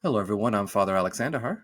Hello, everyone. I'm Father Alexander Har,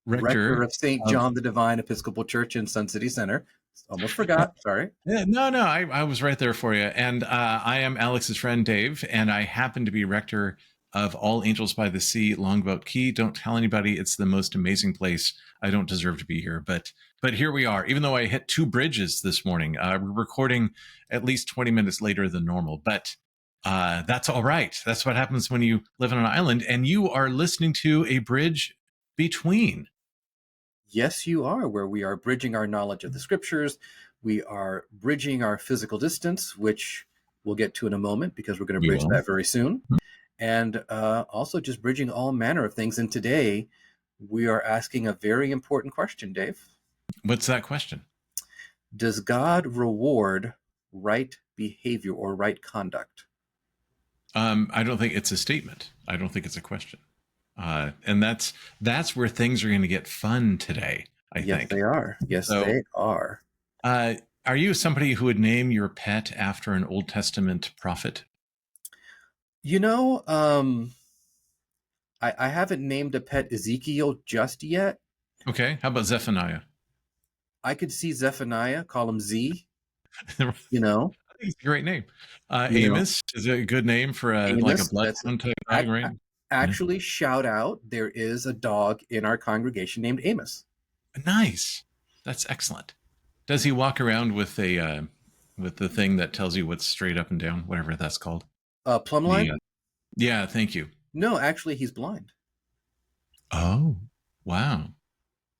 rector Rector of St. of John the Divine Episcopal Church in Sun City Center. Almost forgot. Sorry. yeah, no, I was right there for you. And I am Alex's friend Dave, and I happen to be rector of All Angels by the Sea, Longboat Key. Don't tell anybody; it's the most amazing place. I don't deserve to be here, but here we are. Even though I hit two bridges this morning, we're recording at least 20 minutes later than normal, but that's all right. That's what happens when you live on an island, and you are listening to a bridge between. Yes, you are, where we are bridging our knowledge of the scriptures. We are bridging our physical distance, which we'll get to in a moment because we're going to We bridge will. that very soon. And also just bridging all manner of things. And today we are asking a very important question, Dave. What's that question? Does God reward right behavior or right conduct? I don't think it's a statement. I don't think it's a question. And that's where things are going to get fun today, I Yes, think. they are. Yes, So, they are. uh, are you somebody who would name your pet after an Old Testament prophet? You know, I haven't named a pet Ezekiel just yet. Okay. How about Zephaniah? I could see Zephaniah, call him Z, I you know, think it's a great name. you know, Amos is a good name for a like a Amos. That's bloodhound type dog, ac- right? Yeah. actually shout out. There is a dog in our congregation named Amos. Nice. That's excellent. Does he walk around with the thing that tells you what's straight up and down, whatever that's called? Plumline? The Yeah, thank you. No, actually, he's blind. Oh, wow.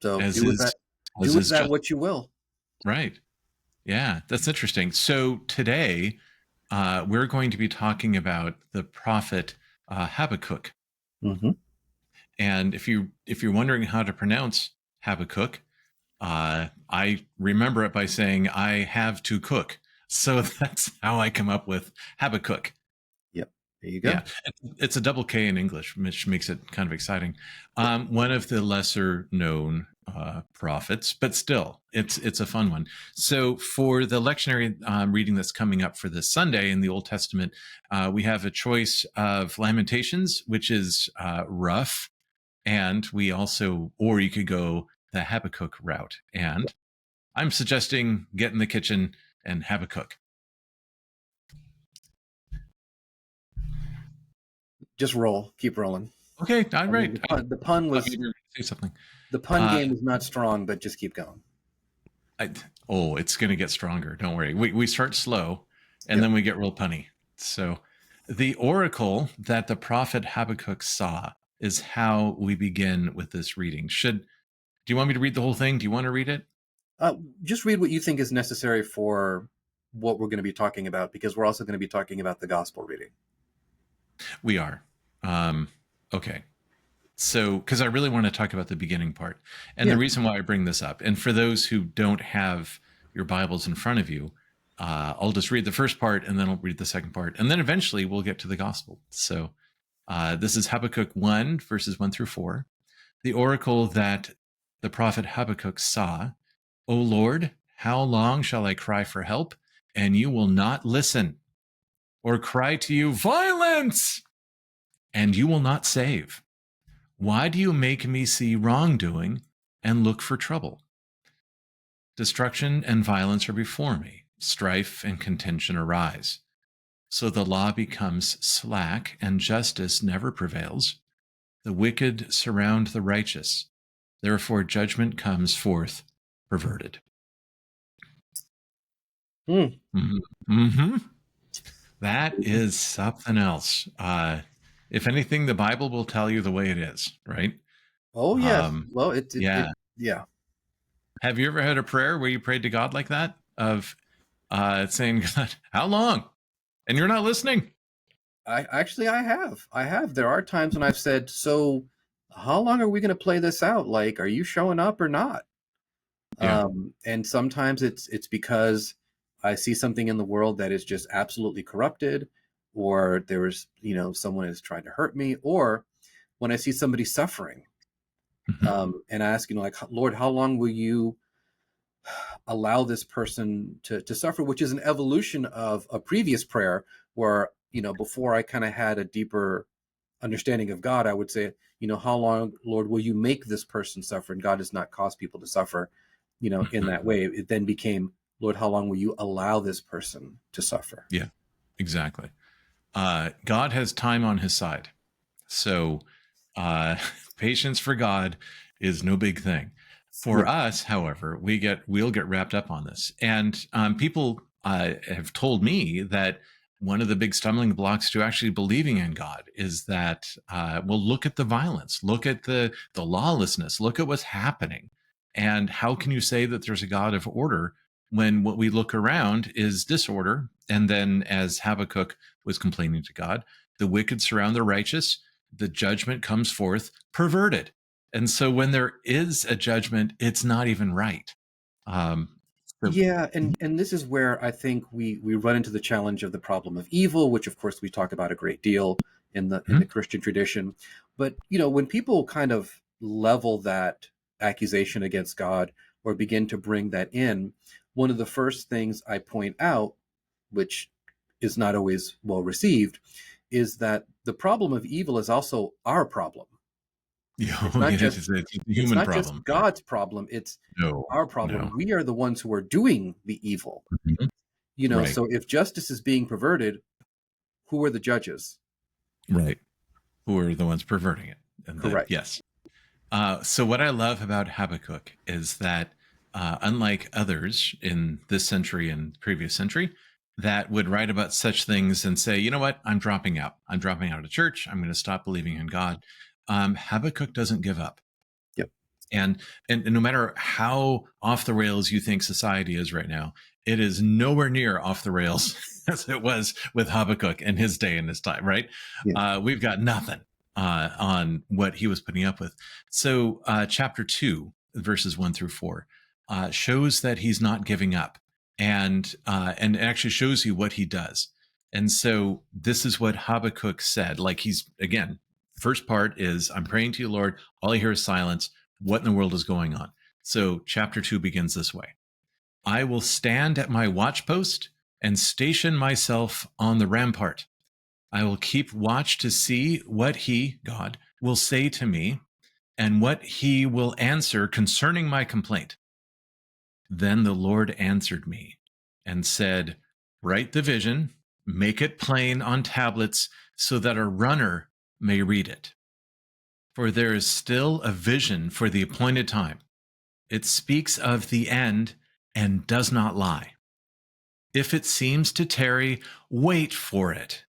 So As do with is that, as do with is that just what you will. right. Yeah, that's interesting. So today, we're going to be talking about the prophet Habakkuk. Mm-hmm. And if you're wondering how to pronounce Habakkuk, I remember it by saying I have to cook. So that's how I come up with Habakkuk. Yep. There you go. Yeah, it's a double K in English, which makes it kind of exciting. One of the lesser known prophets, but still, it's a fun one. So for the lectionary reading that's coming up for this Sunday in the Old Testament, we have a choice of Lamentations, which is rough, and we also, or you could go the Habakkuk route. And I'm suggesting get in the kitchen and have a cook. Just roll. Keep rolling. Okay, all I mean, right. the pun I thought was you were going to say something. the pun Uh, game is not strong, but just keep going. it's going to get stronger. Don't worry. We start slow, and Yep. then we get real punny. So, the oracle that the prophet Habakkuk saw is how we begin with this reading. Do you want me to read the whole thing? Do you want to read it? Just read what you think is necessary for what we're going to be talking about, because we're also going to be talking about the gospel reading. We are. Okay. So, because I really want to talk about the beginning part. And Yeah. the reason why I bring this up, and for those who don't have your Bibles in front of you, I'll just read the first part and then I'll read the second part. And then eventually we'll get to the gospel. So, this is Habakkuk 1, verses 1 through 4. The oracle that the prophet Habakkuk saw. O Lord, how long shall I cry for help, and you will not listen? Or cry to you, violence, and you will not save? Why do you make me see wrongdoing and look for trouble? Destruction and violence are before me. Strife and contention arise. So the law becomes slack and justice never prevails. The wicked surround the righteous. Therefore judgment comes forth perverted. Mm. Mm-hmm. That is something else. If anything, the Bible will tell you the way it is, right? Oh, yes. Well, Yeah. yeah. Have you ever had a prayer where you prayed to God like that? Of saying, God, how long? And you're not listening. I have. There are times when I've said, so how long are we going to play this out? Like, are you showing up or not? Yeah. And sometimes it's because I see something in the world that is just absolutely corrupted, or someone is trying to hurt me, or when I see somebody suffering, and I ask, like, Lord, how long will you allow this person to suffer? Which is an evolution of a previous prayer where, before I kind of had a deeper understanding of God, I would say, how long, Lord, will you make this person suffer? And God does not cause people to suffer, in Mhm. that way. It then became, Lord, how long will you allow this person to suffer? Yeah, exactly. God has time on his side. So uh, patience for God is no big thing. Yeah. For us, however, we'll get wrapped up on this, and people have told me that one of the big stumbling blocks to actually believing in God is that well, look at the violence, look at the lawlessness, look at what's happening, and how can you say that there's a God of order when what we look around is disorder? And then, as Habakkuk was complaining to God, the wicked surround the righteous, the judgment comes forth perverted. And so when there is a judgment, it's not even right. Um, so, Yeah, and this is where I think we run into the challenge of the problem of evil, which of course we talk about a great deal in the mhm. Christian tradition. But when people kind of level that accusation against God or begin to bring that in, one of the first things I point out, which is not always well received, is that the problem of evil is also our problem. It's Oh, not yeah, just it's a it's human not just problem. Yeah. God's problem, it's No, our problem. no. We are the ones who are doing the evil. Mhm. Right, So if justice is being perverted, who are the judges? right. Who are the ones perverting it? And then, Correct. yes. So what I love about Habakkuk is that, unlike others in this century and previous century, that would write about such things and say, you know what, I'm dropping out. I'm dropping out of church. I'm going to stop believing in God. Habakkuk doesn't give up. Yep. And no matter how off the rails you think society is right now, it is nowhere near off the rails as it was with Habakkuk in his day and his time. Right? Yeah. We've got nothing on what he was putting up with. So, chapter 2, verses 1 through 4, shows that he's not giving up, and actually shows you what he does. And so, this is what Habakkuk said. Like, he's again, first part is, I'm praying to you, Lord. All I hear is silence. What in the world is going on? So, chapter 2 begins this way: I will stand at my watchpost and station myself on the rampart. I will keep watch to see what he, God, will say to me and what he will answer concerning my complaint. Then the Lord answered me and said, write the vision, make it plain on tablets so that a runner may read it. For there is still a vision for the appointed time. It speaks of the end and does not lie. If it seems to tarry, wait for it.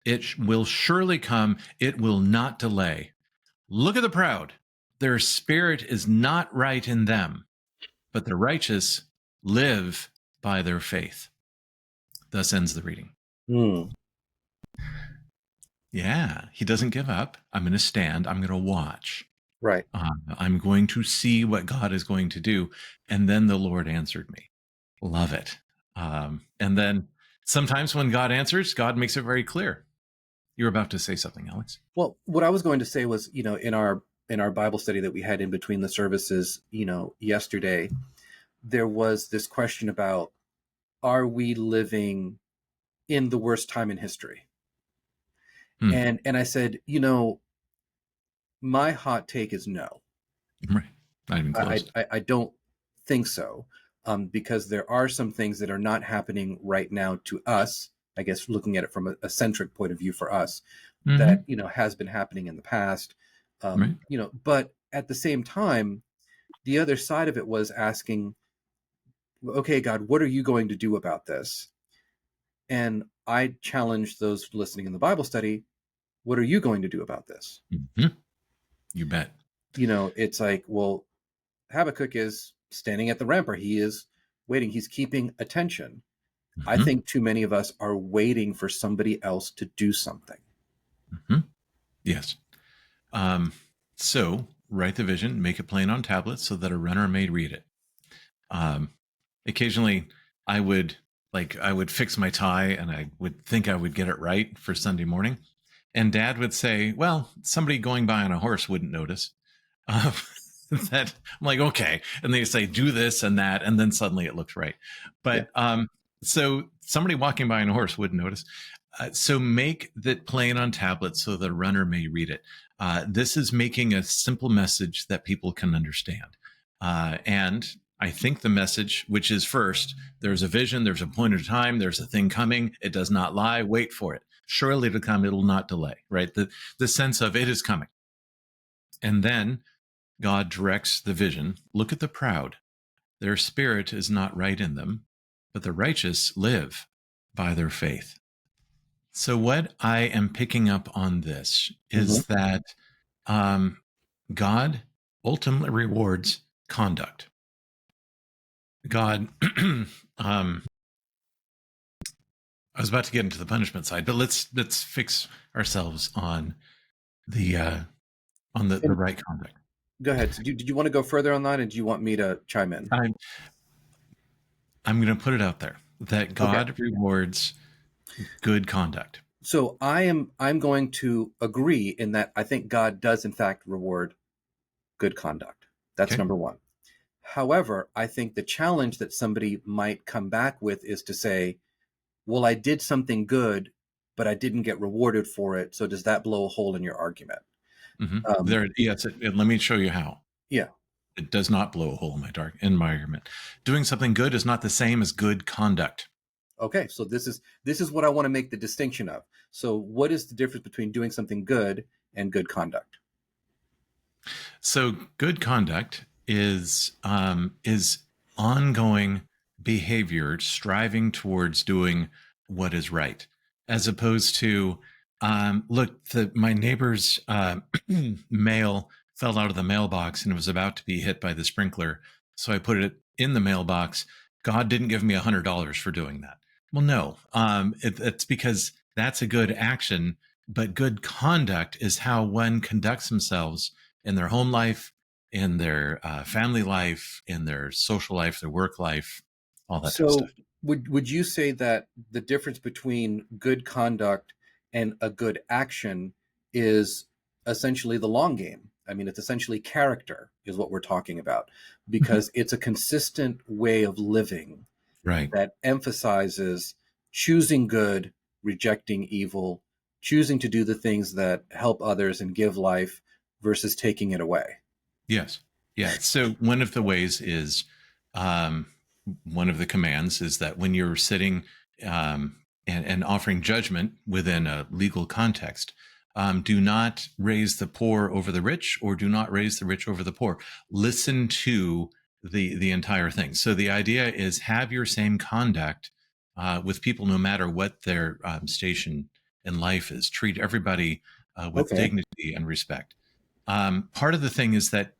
It will surely come, it will not delay. Look at the proud. Their spirit is not right in them, but the righteous live by their faith. Thus ends the reading. Hmm. Yeah, he doesn't give up. I'm going to stand. I'm going to watch. Right. I'm going to see what God is going to do. And then the Lord answered me. Love it. And then sometimes when God answers, God makes it very clear. You're about to say something, Alex. Well, what I was going to say was, in our Bible study that we had in between the services, yesterday, there was this question about, are we living in the worst time in history? Hmm. And I said, my hot take is no. Right. Not even I close. I don't think so, because there are some things that are not happening right now to us. I guess looking at it from a centric point of view for us, that Mm-hmm. has been happening in the past. Right. But at the same time, the other side of it was asking, okay, God, what are you going to do about this? And I challenged those listening in the Bible study, what are you going to do about this? Mm-hmm. You bet. It's like, well, Habakkuk is standing at the rampart. He is waiting. He's keeping attention. I Mm-hmm. think too many of us are waiting for somebody else to do something. Mm-hmm. Yes. Um, so write the vision, make it plain on tablets so that a runner may read it. Um, Occasionally I would fix my tie and I would think I would get it right for Sunday morning. And Dad would say, well, somebody going by on a horse wouldn't notice. Uh, that I'm like, okay. And they say, do this and that. And then suddenly it looks right. Yeah. But so somebody walking by on a horse wouldn't notice. So make that plain on tablets so the runner may read it. This is making a simple message that people can understand. And I think the message, which is first, there's a vision, there's a point of time, there's a thing coming, it does not lie, wait for it. Surely to come, it'll not delay, right? The sense of it is coming. And then God directs the vision. Look at the proud. Their spirit is not right in them, but the righteous live by their faith. So, what I am picking up on this Mhm. is that um, God ultimately rewards conduct. God, I was about to get into the punishment side, but let's fix ourselves on the And right conduct. go ahead. So did you want to go further on that, and do you want me to chime in? I'm I'm going to put it out there that Okay. God rewards good conduct. So I'm going to agree in that I think God does in fact reward good conduct. That's Okay. number one. However, I think the challenge that somebody might come back with is to say, well, I did something good, but I didn't get rewarded for it. So does that blow a hole in your argument? Um, There, yes. Let me show you how. yeah. It does not blow a hole in my argument. Doing something good is not the same as good conduct. Okay. So this is what I want to make the distinction of. So what is the difference between doing something good and good conduct? So good conduct is ongoing behavior striving towards doing what is right, as opposed to look, my neighbor's mail fell out of the mailbox and it was about to be hit by the sprinkler, so I put it in the mailbox. God didn't give me $100 for doing that. Well, no, it's because that's a good action, but good conduct is how one conducts themselves in their home life, in their family life, in their social life, their work life, all that type of So stuff. would you say that the difference between good conduct and a good action is essentially the long game? I mean, it's essentially character is what we're talking about Mhm. because it's a consistent way of living Right. that emphasizes choosing good, rejecting evil, choosing to do the things that help others and give life versus taking it away. Yes. Yeah. So one of the ways is um, one of the commands is that when you're sitting and offering judgment within a legal context, do not raise the poor over the rich, or do not raise the rich over the poor. Listen to the entire thing. So the idea is have your same conduct with people, no matter what their station in life is. Treat everybody with Okay. dignity and respect. Part of the thing is that,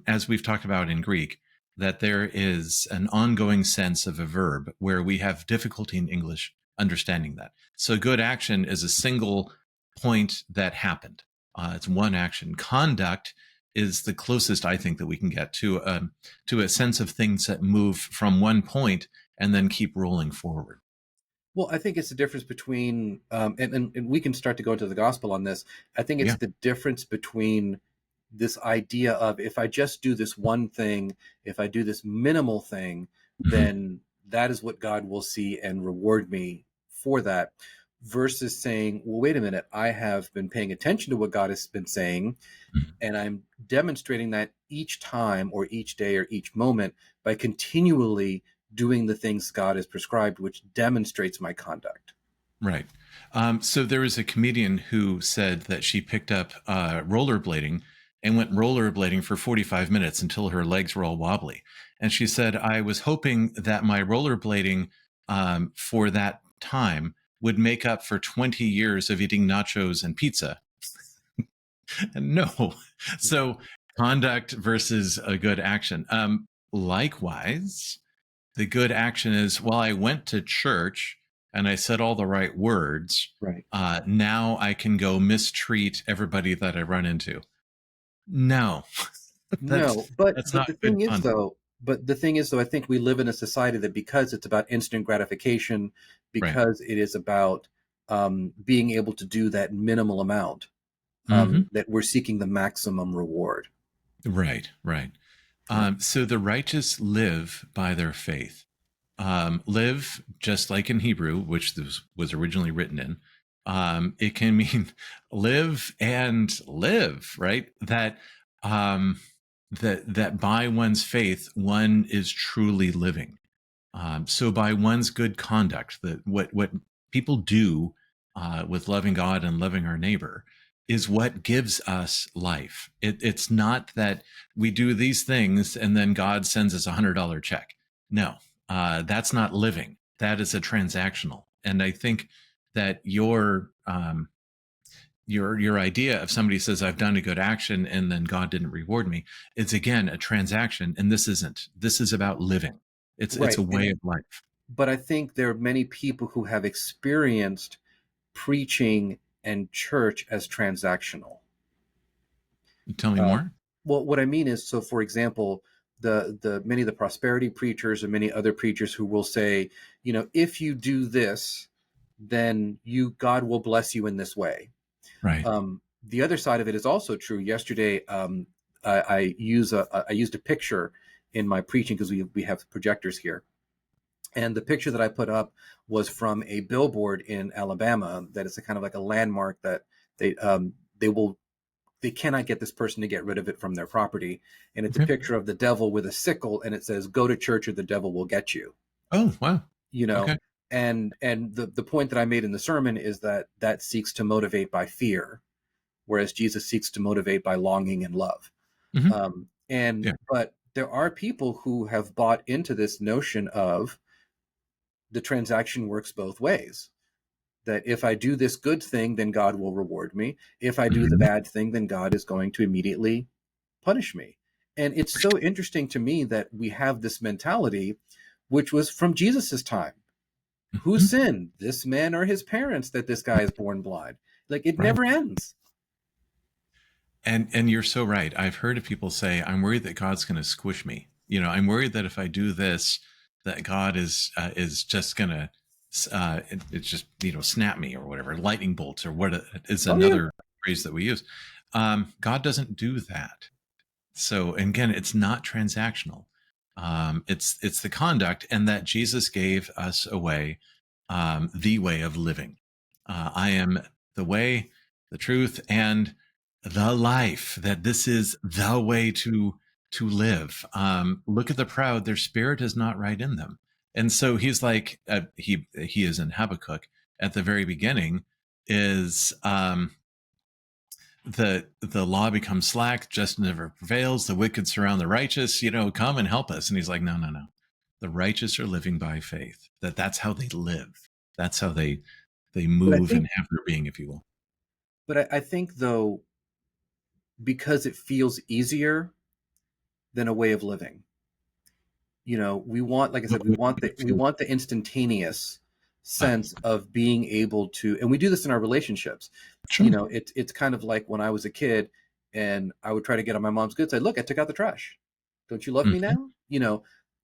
as we've talked about in Greek, that there is an ongoing sense of a verb where we have difficulty in English understanding that. So, good action is a single point that happened. It's one action. Conduct is the closest I think that we can get to a sense of things that move from one point and then keep rolling forward. Well, I think it's the difference between, and we can start to go into the gospel on this. I think it's Yeah. the difference between this idea of if I just do this one thing, if I do this minimal thing, Mhm. then that is what God will see and reward me for that, versus saying, well, wait a minute, I have been paying attention to what God has been saying, Mhm. and I'm demonstrating that each time or each day or each moment by continually doing the things God has prescribed, which demonstrates my conduct. Right. So there was a comedian who said that she picked up rollerblading and went rollerblading for 45 minutes until her legs were all wobbly. And she said, I was hoping that my rollerblading for that time would make up for 20 years of eating nachos and pizza. And no. So conduct versus a good action. Likewise, the good action is, well, I went to church and I said all the right words. Right. Now I can go mistreat everybody that I run into. No, that's No, but that's but not the good thing is conduct. though, but the thing is though, I think we live in a society that because it's about instant gratification, Right. because it is about being able to do that minimal amount, Hmm. that we're seeking the maximum reward. Right. Right. Yeah. So the righteous live by their faith. Live just like in Hebrew, which this was originally written in. It can mean live and live, right? Um, that by one's faith, one is truly living. So by one's good conduct, that what people do with loving God and loving our neighbor is what gives us life. It's not that we do these things and then God sends us $100 check. No, that's not living. That is a transactional. And I think that your idea of somebody says I've done a good action and then God didn't reward me, it's again a transaction, and this isn't. This is about living. It's Right. a way of life. But I think there are many people who have experienced preaching and church as transactional. Tell me Uh, more. well, what I mean is, so for example, the many of the prosperity preachers and many other preachers who will say, if you do this, then God will bless you in this way. Right. The other side of it is also true. Yesterday, I used a picture in my preaching because we have projectors here, and the picture that I put up was from a billboard in Alabama that is a kind of like a landmark that they they will they cannot get this person to get rid of it from their property. And it's a Okay. picture of the devil with a sickle, and it says, "Go to church or the devil will get you." Oh, wow. You know, Okay. and the point that I made in the sermon is that seeks to motivate by fear, whereas Jesus seeks to motivate by longing and love. Hmm. Yeah. But there are people who have bought into this notion of the transaction works both ways. That if I do this good thing, then God will reward me. If I do the Hmm. bad thing, then God is going to immediately punish me. And it's so interesting to me that we have this mentality, which was from Jesus's time. Who Hmm. sinned, this man or his parents, that this guy is born blind? Like, it Right. never ends. And you're so right. I've heard of people say, "I'm worried that God's going to squish me." I'm worried that if I do this, that God is just going to it's just snap me or whatever, lightning bolts or what is Oh yeah. another phrase that we use. God doesn't do that. So again, it's not transactional. It's the conduct, and that Jesus gave us a way, the way of living. I am the way, the truth, and the life. That this is the way to live. Look at the proud; their spirit is not right in them. And so he's like he is in Habakkuk at the very beginning. Is the law becomes slack, justice never prevails, the wicked surround the righteous, come and help us. And he's like, no, no, no. The righteous are living by faith. That's how they live. That's how they But I move think, and have their being, if you will. I think though, because it feels easier than a way of living. We want, like I said, we want the instantaneous Ah, sense of being able to, and we do this in our relationships. sure. It's kind of like when I was a kid and I would try to get on my mom's good side. Look, I took out the trash. Don't you love me Hmm. now?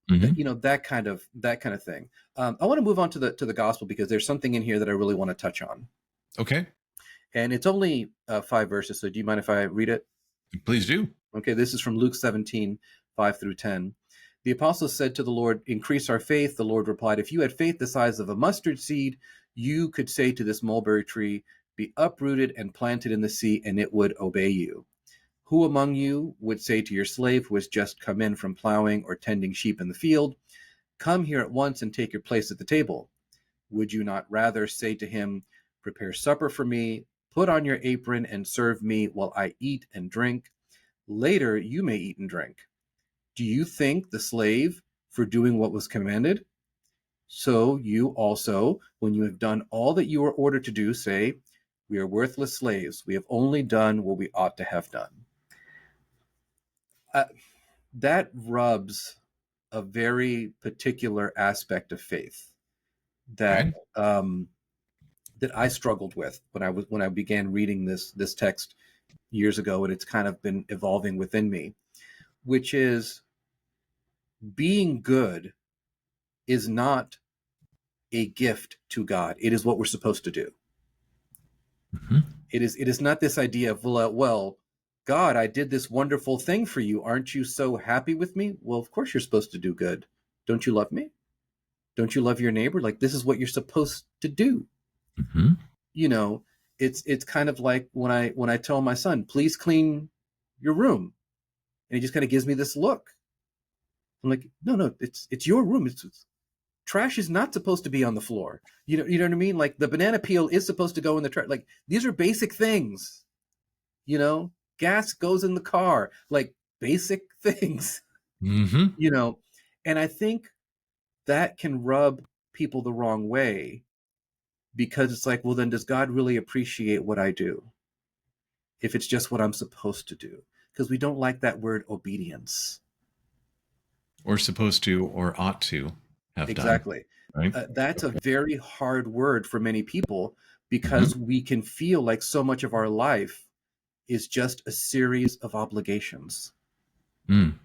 Hmm. That kind of thing. I want to move on to the gospel because there's something in here that I really want to touch on, Okay, and it's only 5 verses. So do you mind if I read it? please do. Okay, this is from Luke 17, 5 through 10. The apostles said to the Lord, "Increase our faith." The Lord replied, "If you had faith the size of a mustard seed, you could say to this mulberry tree, 'Be uprooted and planted in the sea,' and it would obey you. Who among you would say to your slave who has just come in from plowing or tending sheep in the field, 'Come here at once and take your place at the table'? Would you not rather say to him, 'Prepare supper for me, put on your apron and serve me while I eat and drink? Later you may eat and drink'? Do you thank the slave for doing what was commanded? So you also, when you have done all that you are ordered to do, say, 'We are worthless slaves. We have only done what we ought to have done.'" Uh, that rubs a very particular aspect of faith that Okay. that I struggled with when I began reading this text years ago, and it's kind of been evolving within me, which is being good is not a gift to God. It is what we're supposed to do. Hmm. It is not this idea of, well, God, I did this wonderful thing for you. Aren't you so happy with me? Well, of course you're supposed to do good. Don't you love me? Don't you love your neighbor? Like, this is what you're supposed to do. Hmm. you know, it's kind of like when I tell my son, please clean your room, and he just kind of gives me this look. I'm like, no, it's your room. It's trash is not supposed to be on the floor. You know what I mean? Like the banana peel is supposed to go in the trash. Like these are basic things. You know, gas goes in the car. Like basic things. Mm-hmm. You know, and I think that can rub people the wrong way because it's like, well, then does God really appreciate what I do if it's just what I'm supposed to do? Because we don't like that word obedience. Or supposed to or ought to have done, Exactly. right? That's a Okay. very hard word for many people Mm-hmm. because we can feel like so much of our life is just a series of obligations. Mm.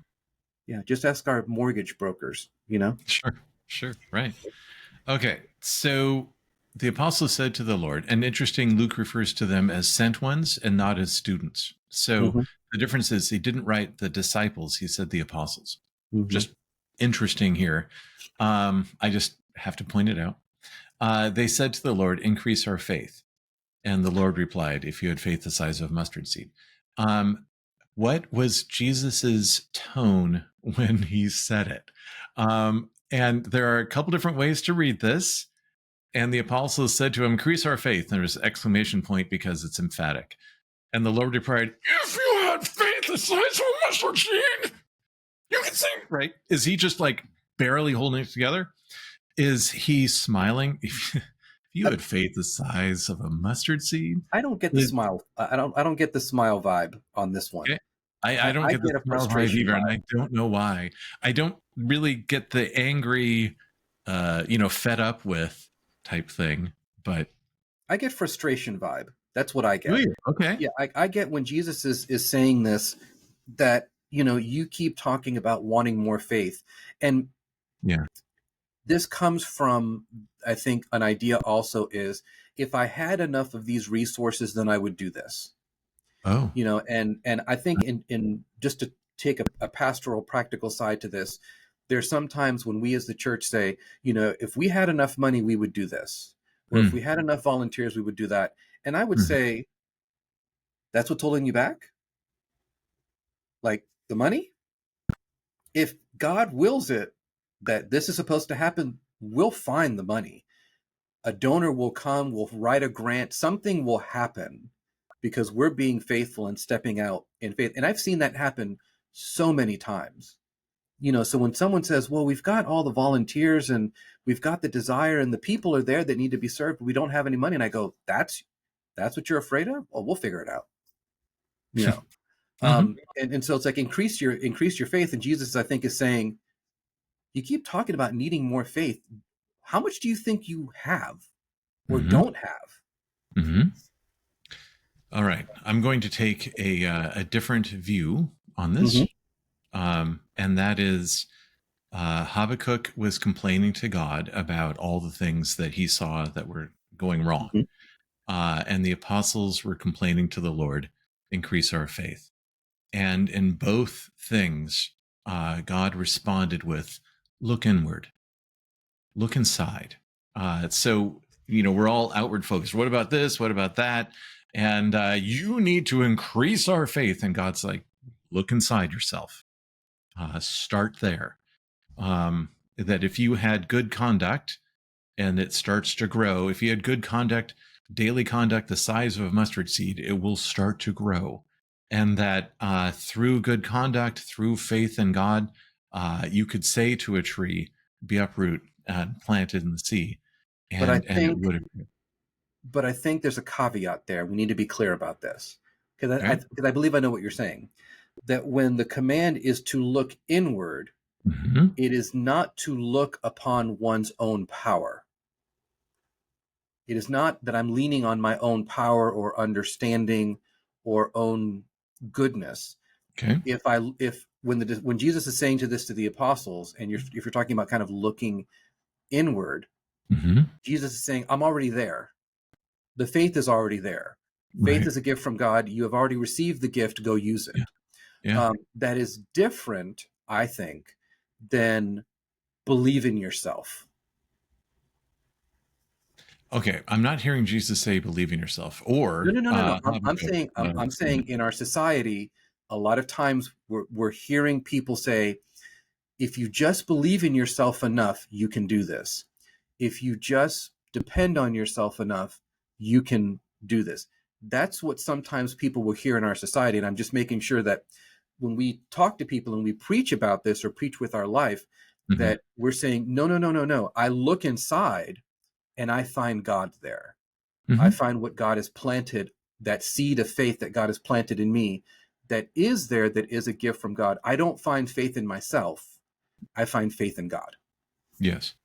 Yeah, just ask our mortgage brokers, you know? Sure. Sure. Right. Okay. So the apostles said to the Lord, and interesting, Luke refers to them as sent ones and not as students. So Hmm. the difference is he didn't write the disciples, he said the apostles. Hmm. Just interesting here. I just have to point it out. They said to the Lord, increase our faith. And the Lord replied, if you had faith the size of a mustard seed. Um, what was Jesus's tone when he said it? And there are a couple different ways to read this. And the apostles said to him, increase our faith. And there's an exclamation point because it's emphatic. And the Lord replied, if you had faith the size of a mustard seed, you can sing. Right? Is he just like barely holding it together? Is he smiling? If you I, had faith the size of a mustard seed, I don't get the is smile. I don't get the smile vibe on this one. okay. I don't I get the get a smile vibe frustration either, and vibe. I don't know why. I don't really get the angry, fed up with type thing. But I get frustration vibe. That's what I do get. you? Okay. Yeah, I get when Jesus is saying this that you keep talking about wanting more faith, and Yeah. this comes from, I think, an idea also is if I had enough of these resources, then I would do this. Oh. And I think in just to take a pastoral practical side to this, there's sometimes when we as the church say, if we had enough money, we would do this, or if we Mm. had enough volunteers, we would do that. And I would Mhm. say, that's what's holding you back? Like the money? If God wills it that this is supposed to happen, we'll find the money. A donor will come, will write a grant, something will happen because we're being faithful and stepping out in faith. And I've seen that happen so many times. So when someone says, well, we've got all the volunteers and we've got the desire and the people are there that need to be served, but we don't have any money. And I go, that's what you're afraid of? Well, we'll figure it out. You know, Hmm. and so it's like increase your faith. And Jesus, I think, is saying, you keep talking about needing more faith. How much do you think you have or Hmm. don't have? Hmm. All right. I'm going to take a different view on Hmm. this, and that is Habakkuk was complaining to God about all the things that he saw that were going wrong. Hmm. And the apostles were complaining to the Lord, increase our faith. And in both things, God responded with, look inward, look inside. We're all outward focused. What about this? What about that? And you need to increase our faith. And God's like, look inside yourself. Start there. That if you had good conduct, and it starts to grow. If you had good conduct, daily conduct, the size of a mustard seed, it will start to grow. And that through good conduct, through faith in God, you could say to a tree, be uproot and planted in the sea, But I and it think, would. but I think there's a caveat there. We need to be clear about this because Okay. because I believe I know what you're saying. That when the command is to look inward, Mm-hmm. it is not to look upon one's own power. It is not that I'm leaning on my own power or understanding or own goodness. Okay. If when Jesus is saying to this to the apostles, and if you're talking about kind of looking inward, Mm-hmm. Jesus is saying, I'm already there. The faith is already there. Faith Right. is a gift from God. You have already received the gift. Go use Yeah. it. Yeah. That is different, I think, than believe in yourself. Okay, I'm not hearing Jesus say believe in yourself No, or no, no, no, no. I'm Habakkuk saying I'm saying saying in our society, a lot of times we're hearing people say, if you just believe in yourself enough, you can do this. If you just depend on yourself enough, you can do this. That's what sometimes people will hear in our society. And I'm just making sure that when we talk to people and we preach about this or preach with our life, Mhm, that we're saying, no, no, no, no, no. I look inside and I find God there. I mhm. find what God has planted, that seed of faith that God has planted in me, that is there, that is a gift from God. I don't find faith in myself. I find faith in God. Yes.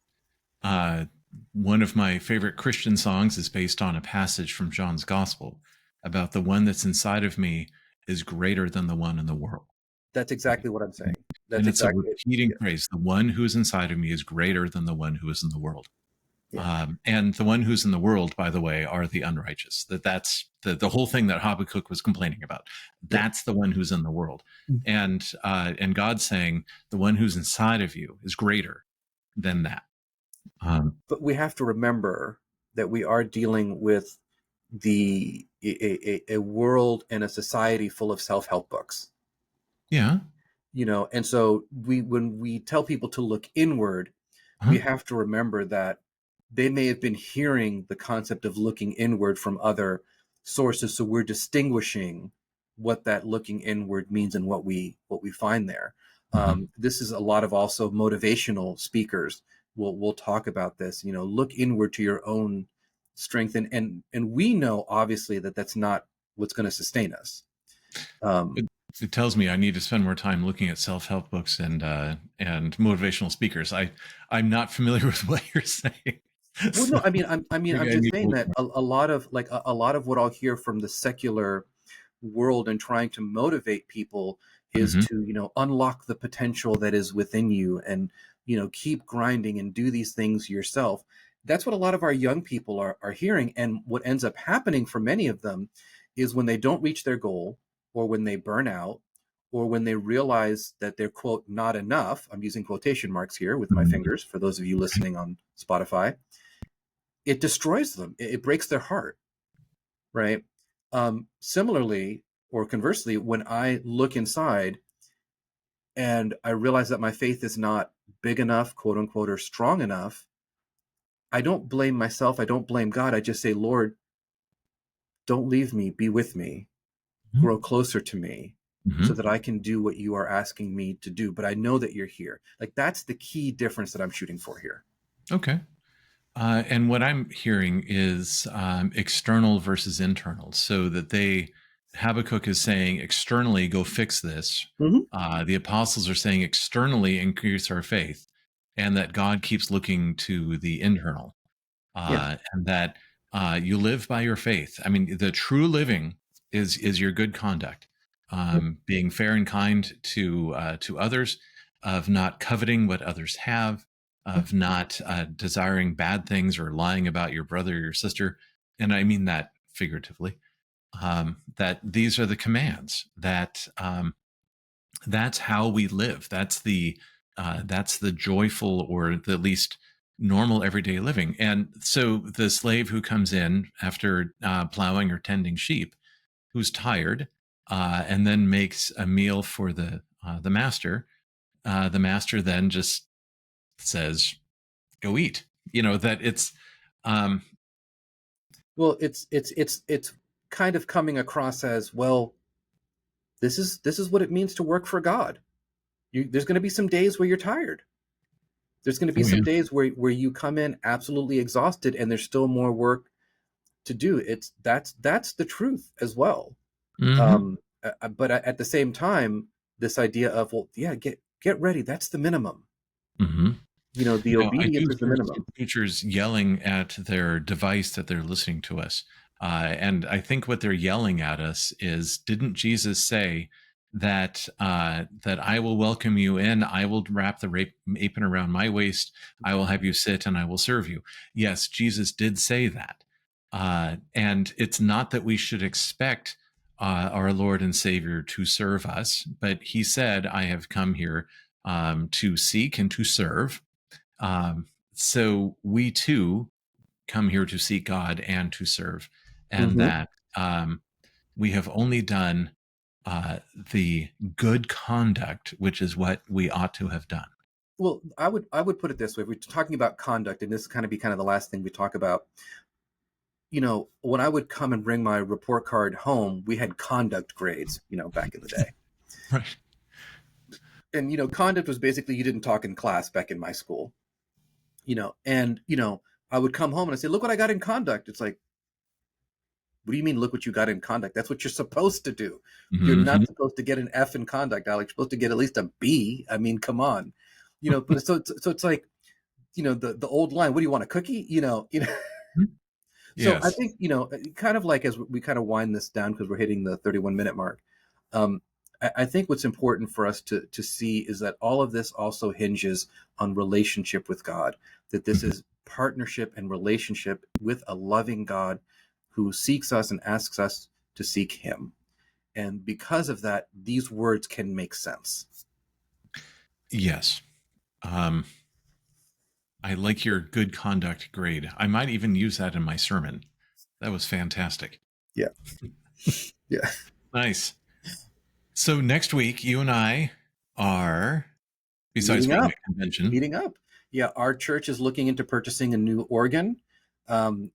Uh, One of my favorite Christian songs is based on a passage from John's Gospel about the one that's inside of me is greater than the one in the world. That's exactly what I'm saying. That's And it's a exactly it. repeating Yeah. phrase. The one who is inside of me is greater than the one who is in the world. Yeah. And the one who's in the world, by the way, are the unrighteous. That's the whole thing that Habakkuk was complaining about. Yeah. That's the one who's in the world, and God's saying the one who's inside of you is greater than that. Um, But we have to remember that we are dealing with a world and a society full of self-help books. yeah, And so when we tell people to look inward, huh? we have to remember that they may have been hearing the concept of looking inward from other sources, so we're distinguishing what that looking inward means and what we find there. Hmm. This is a lot of also motivational speakers will talk about this. Look inward to your own strength, and we know obviously that that's not what's going to sustain us. um, It, it tells me I need to spend more time looking at self help books and motivational speakers. I'm not familiar with what you're saying, Well, so no, I'm maybe I just need to saying look that more. a lot of a lot of what I'll hear from the secular world and trying to motivate people is Hmm. to unlock the potential that is within you, and keep grinding and do these things yourself. That's what a lot of our young people are hearing, and what ends up happening for many of them is when they don't reach their goal, or when they burn out, or when they realize that they're quote not enough. I'm using quotation marks here with my fingers for those of you listening on Spotify. It destroys them. It breaks their heart, right? Similarly, or conversely, when I look inside and I realize that my faith is not big enough, quote unquote, or strong enough, I don't blame myself. I don't blame God. I just say, Lord, don't leave me. Be with me. Grow closer to me so Hmm. that I can do what you are asking me to do. But I know that you're here. Like, that's the key difference that I'm shooting for here. Okay. And what I'm hearing is external versus internal. So that Habakkuk is saying externally, go fix this. Hmm. The apostles are saying externally, increase our faith, and that God keeps looking to the internal, Yeah. and that you live by your faith. I mean, the true living is your good conduct, Yeah. being fair and kind to others, of not coveting what others have, of not desiring bad things or lying about your brother or your sister, and I mean that figuratively. That these are the commands that that's how we live. That's the joyful or the least normal everyday living. And so the slave who comes in after plowing or tending sheep, who's tired, and then makes a meal for the master. The master then just says, "Go eat." You know that it's um, Well, it's kind of coming across as, well, this is what it means to work for God. There's going to be some days where you're tired. There's going to be oh yeah, some days where you come in absolutely exhausted, and there's still more work to do. That's the truth as well. hmm, But at the same time, this idea of, well, yeah, get ready. That's the minimum. hmm. The I obedience do is the hear some minimum. preachers yelling at their device that they're listening to us. And I think what they're yelling at us is, didn't Jesus say that I will welcome you in, I will wrap the apron around my waist, I will have you sit, and I will serve you. Yes, Jesus did say that. And it's not that we should expect our Lord and Savior to serve us, but he said, I have come here to seek and to serve, so we too come here to seek God and to serve, and Mm-hmm. that we have only done the good conduct, which is what we ought to have done. Well, I would put it this way: if we're talking about conduct, and this is kind of be kind of the last thing we talk about. When I would come and bring my report card home, we had conduct grades. Back in the day, Right. and conduct was basically you didn't talk in class back in my school. And I would come home and I say, "Look what I got in conduct." It's like, what do you mean, look what you got in conduct? That's what you're supposed to do. You're Mm-hmm. not supposed to get an F in conduct, Alex. You're supposed to get at least a B. I mean, come on. But so it's like, the old line, what do you want, a cookie? So I Yes. think, kind of like as we kind of wind this down because we're hitting the 31-minute mark. Um, I think what's important for us to see is that all of this also hinges on relationship with God, that this Mhm. is partnership and relationship with a loving God who seeks us and asks us to seek him. And because of that, these words can make sense. Yes. Um, I like your good conduct grade. I might even use that in my sermon. That was fantastic. Yeah. Yeah. Nice. So next week, you and I are, besides Meeting being up. at convention, Meeting up. Yeah, our church is looking into purchasing a new organ.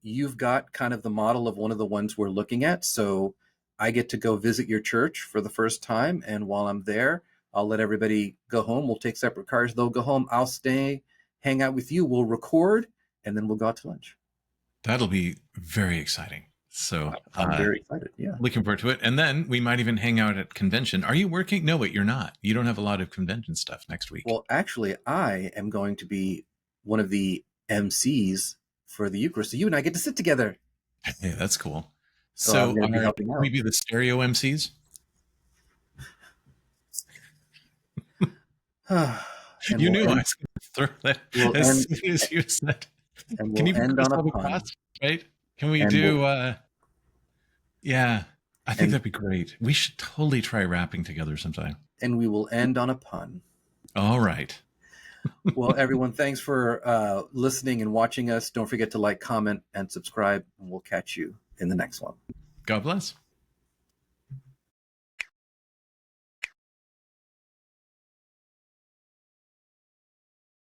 You've got kind of the model of one of the ones we're looking at. So I get to go visit your church for the first time. And while I'm there, I'll let everybody go home. We'll take separate cars. They'll go home. I'll stay, hang out with you. We'll record, and then we'll go out to lunch. that'll be very exciting. So I'm very excited. Yeah. looking forward to it. And then we might even hang out at convention. Are you working? No, wait, you're not. You don't have a lot of convention stuff next week. Well, actually, I am going to be one of the MCs for the Eucharist. So you and I get to sit together. Yeah, that's cool. So I'm So going to be can helping we out. be the stereo MCs? And You we'll knew I end. was going to throw that We'll as end. soon as you said. And Can we'll you end put us on a all pun. across? Right? Can we And we'll do? Yeah, I think and that'd be great. We should totally try rapping together sometime. and we will end on a pun. All right. Well, everyone, thanks for listening and watching us. Don't forget to like, comment, and subscribe, and we'll catch you in the next one. God bless.